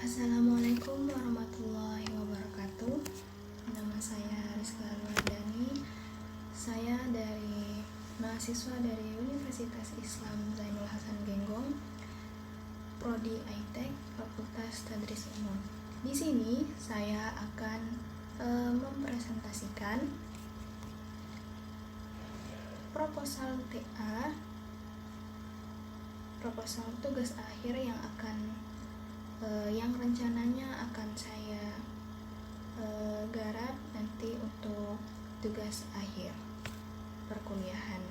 Assalamualaikum warahmatullahi wabarakatuh. Nama saya Rizka Luardani. Saya dari mahasiswa dari Universitas Islam Zainul Hasan Genggong, Prodi Aitek, Fakultas Tadris Umum. Di sini saya akan mempresentasikan proposal TA, proposal tugas akhir yang rencananya akan saya garap nanti untuk tugas akhir perkuliahan.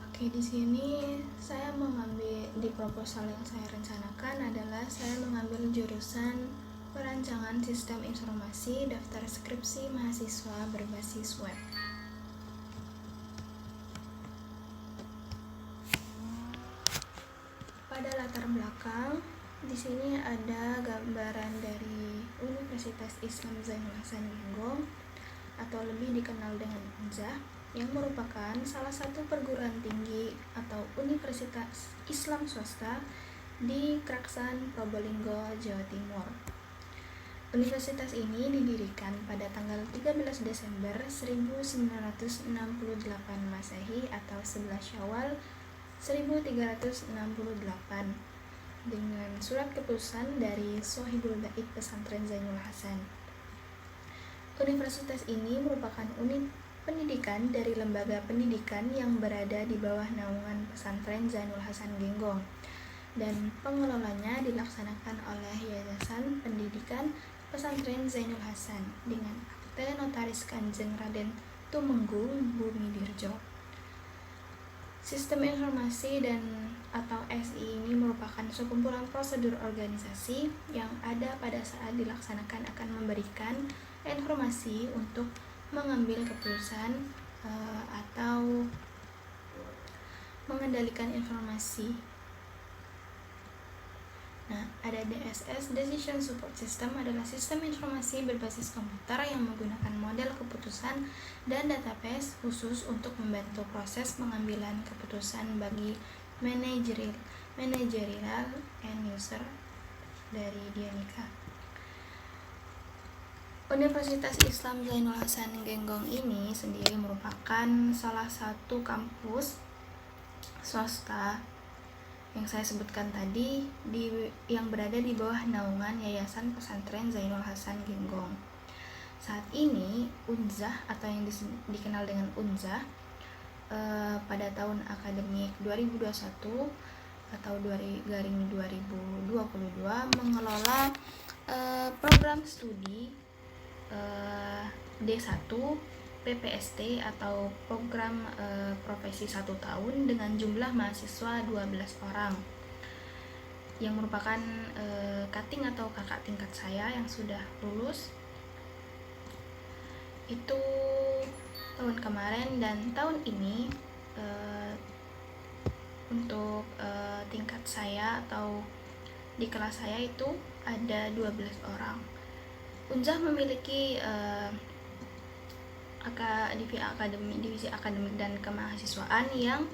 Oke, di sini saya mengambil di proposal yang saya rencanakan adalah saya mengambil jurusan perancangan sistem informasi daftar skripsi mahasiswa berbasis web. Pada latar belakang, di sini ada gambaran dari Universitas Islam Zainul Hasan Genggong atau lebih dikenal dengan UNZAH, yang merupakan salah satu perguruan tinggi atau universitas Islam swasta di Kraksan, Probolinggo, Jawa Timur. Universitas ini didirikan pada tanggal 13 Desember 1968 Masehi atau 11 Syawal 1368 dengan surat keputusan dari Sohibul Bait Pesantren Zainul Hasan. Universitas ini merupakan unit pendidikan dari lembaga pendidikan yang berada di bawah naungan Pesantren Zainul Hasan Genggong, dan pengelolanya dilaksanakan oleh Yayasan Pendidikan Pesantren Zainul Hasan dengan akte notaris Kanjeng Raden Tumenggung Bumidirjo. Sistem informasi dan atau SI ini merupakan sekumpulan prosedur organisasi yang ada pada saat dilaksanakan akan memberikan informasi untuk mengambil keputusan atau mengendalikan informasi. Nah, ada DSS, Decision Support System, adalah sistem informasi berbasis komputer yang menggunakan model keputusan dan database khusus untuk membantu proses pengambilan keputusan bagi manajerial and user dari Dianika. Universitas Islam Zainul Hasan Genggong ini sendiri merupakan salah satu kampus swasta yang saya sebutkan tadi yang berada di bawah naungan Yayasan Pesantren Zainul Hasan Genggong. Saat ini UNZAH atau yang dikenal dengan UNZAH pada tahun akademik 2021 atau 2022 mengelola program studi D1 PPST atau program profesi 1 tahun dengan jumlah mahasiswa 12 orang yang merupakan cutting atau kakak tingkat saya yang sudah lulus itu tahun kemarin, dan tahun ini untuk tingkat saya atau di kelas saya itu ada 12 orang. UNZAH memiliki divisi akademik dan kemahasiswaan yang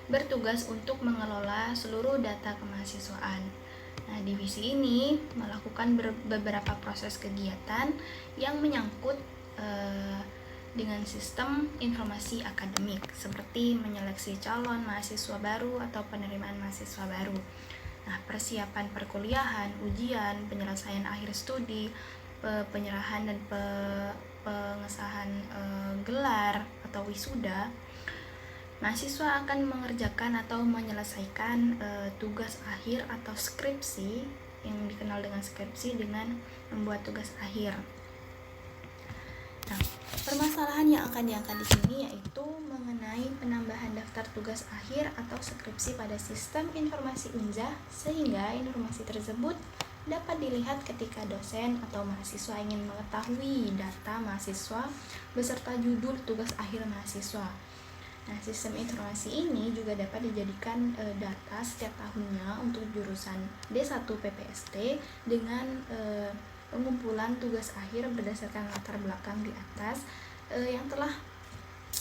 bertugas untuk mengelola seluruh data kemahasiswaan. Nah, divisi ini melakukan beberapa proses kegiatan yang menyangkut dengan sistem informasi akademik, seperti menyeleksi calon mahasiswa baru atau penerimaan mahasiswa baru. Nah, persiapan perkuliahan, ujian, penyelesaian akhir studi, penyerahan dan pengesahan gelar atau wisuda. Mahasiswa akan mengerjakan atau menyelesaikan tugas akhir atau skripsi, yang dikenal dengan skripsi, dengan membuat tugas akhir. Nah, permasalahan yang akan diangkat di sini yaitu mengenai penambahan daftar tugas akhir atau skripsi pada sistem informasi UNZAH, sehingga informasi tersebut dapat dilihat ketika dosen atau mahasiswa ingin mengetahui data mahasiswa beserta judul tugas akhir mahasiswa. Nah, sistem informasi ini juga dapat dijadikan data setiap tahunnya untuk jurusan D1 PPST dengan pengumpulan tugas akhir berdasarkan latar belakang di atas yang telah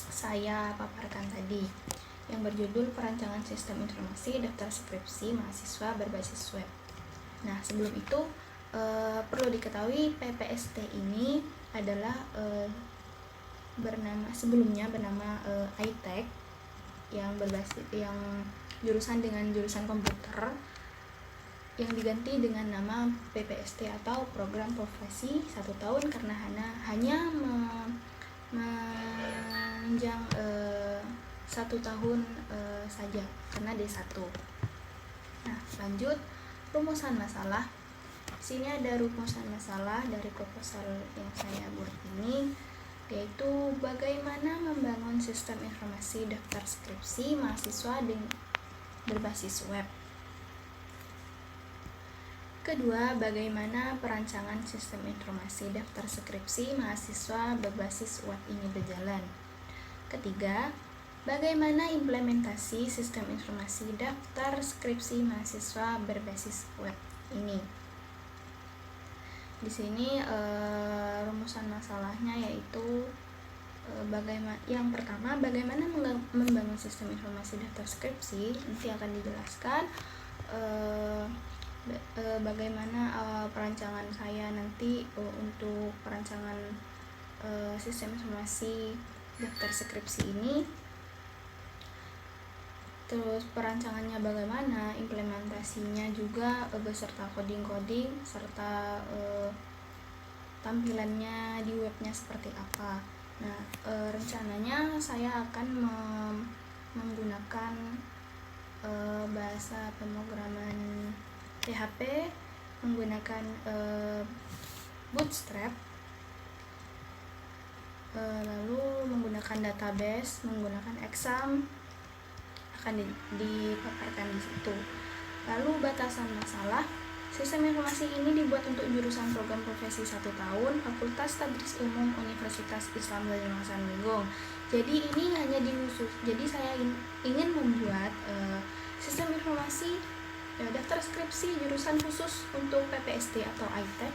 saya paparkan tadi, yang berjudul Perancangan Sistem Informasi Daftar Skripsi Mahasiswa Berbasis Web. Nah, sebelum itu perlu diketahui PPST ini adalah sebelumnya bernama ITEK yang jurusan dengan jurusan komputer, yang diganti dengan nama PPST atau Program Profesi 1 tahun karena hanya menunjang 1 tahun saja karena D1. Nah, lanjut rumusan masalah. Sini ada rumusan masalah dari proposal yang saya buat ini, yaitu bagaimana membangun sistem informasi daftar skripsi mahasiswa berbasis web. Kedua, bagaimana perancangan sistem informasi daftar skripsi mahasiswa berbasis web ini berjalan. Ketiga, bagaimana implementasi sistem informasi daftar skripsi mahasiswa berbasis web ini. Di sini rumusan masalahnya yaitu yang pertama, bagaimana membangun sistem informasi daftar skripsi, nanti akan dijelaskan bagaimana perancangan saya nanti untuk perancangan sistem informasi daftar skripsi ini. Terus perancangannya bagaimana, implementasinya juga beserta coding-coding serta tampilannya di webnya seperti apa. Nah, rencananya saya akan menggunakan bahasa pemrograman PHP, menggunakan Bootstrap, lalu menggunakan database, menggunakan exam, akan dipaparkan di situ. Lalu batasan masalah. Sistem informasi ini dibuat untuk jurusan program profesi 1 tahun, Fakultas Tadris Umum Universitas Islam Negeri Hasanuddin. Jadi ini hanya jadi saya ingin membuat sistem informasi daftar skripsi jurusan khusus untuk PPST atau ITEK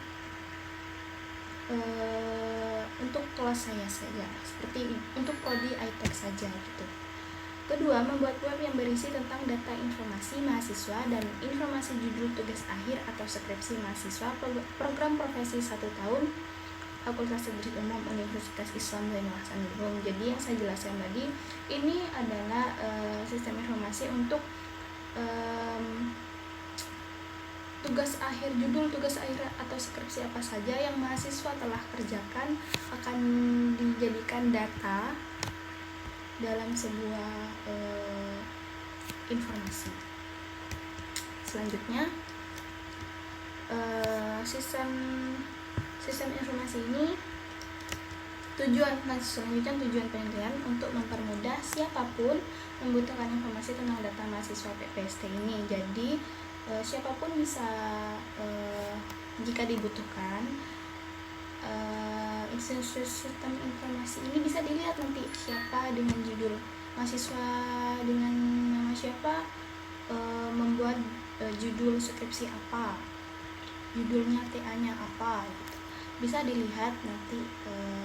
untuk kelas saya saja, seperti untuk prodi ITEK saja gitu. Kedua, membuat web yang berisi tentang data informasi mahasiswa dan informasi judul tugas akhir atau skripsi mahasiswa program profesi 1 tahun Fakultas Tadris Umum Universitas Islam Zainul Hasanuddin. Jadi yang saya jelaskan tadi ini adalah sistem informasi untuk judul tugas akhir atau skripsi apa saja yang mahasiswa telah kerjakan akan dijadikan data dalam sebuah informasi. Selanjutnya, sistem informasi ini tujuan penelitian untuk mempermudah siapapun membutuhkan informasi tentang data mahasiswa PPST ini. Jadi siapapun bisa jika dibutuhkan sistem informasi ini bisa dilihat nanti siapa dengan judul mahasiswa dengan nama siapa membuat judul skripsi apa, judulnya TA-nya apa gitu. Bisa dilihat nanti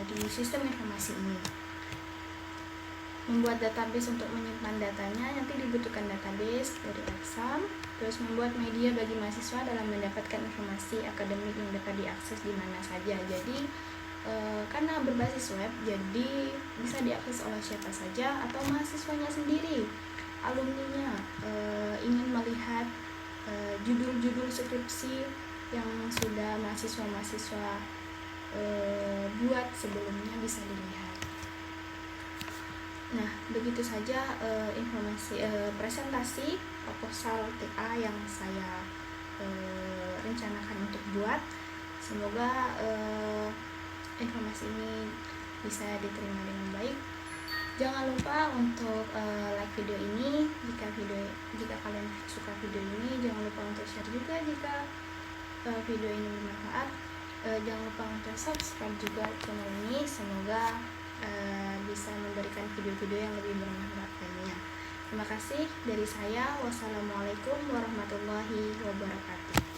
di sistem informasi ini. Membuat database untuk menyimpan datanya, nanti dibutuhkan database dari exam. Terus membuat media bagi mahasiswa dalam mendapatkan informasi akademik yang dapat diakses di mana saja. Jadi karena berbasis web, jadi bisa diakses oleh siapa saja atau mahasiswanya sendiri, alumninya ingin melihat judul-judul skripsi yang sudah mahasiswa-mahasiswa buat sebelumnya bisa dilihat. Nah, begitu saja informasi presentasi proposal TA yang saya rencanakan untuk buat. Semoga informasi ini bisa diterima dengan baik. Jangan lupa untuk like video ini jika kalian suka video ini. Jangan lupa untuk share juga jika video ini bermanfaat. Jangan lupa untuk subscribe juga channel ini. Semoga bisa memberikan video-video yang lebih bermanfaat lainnya. Terima kasih dari saya. Wassalamualaikum warahmatullahi wabarakatuh.